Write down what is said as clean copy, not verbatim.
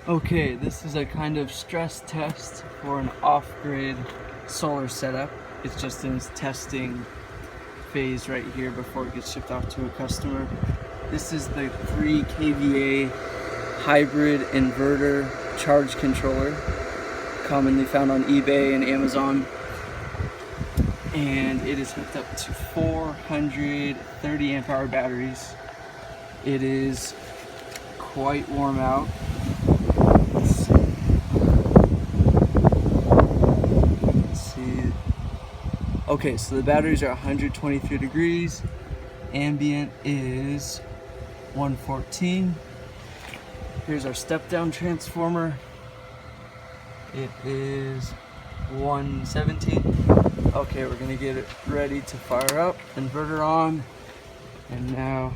Okay, this is a kind of stress test for an off-grid solar setup. It's just in its testing phase right here before it gets shipped off to a customer. This is the 3 kVA hybrid inverter charge controller, commonly found on eBay and Amazon. And it is hooked up to 430 amp hour batteries. It is quite warm out. Let's see. Okay, so the batteries are 123 degrees. Ambient is 114. Here's our step down transformer. It is 117. Okay, we're gonna get it ready to fire up. Inverter on, and now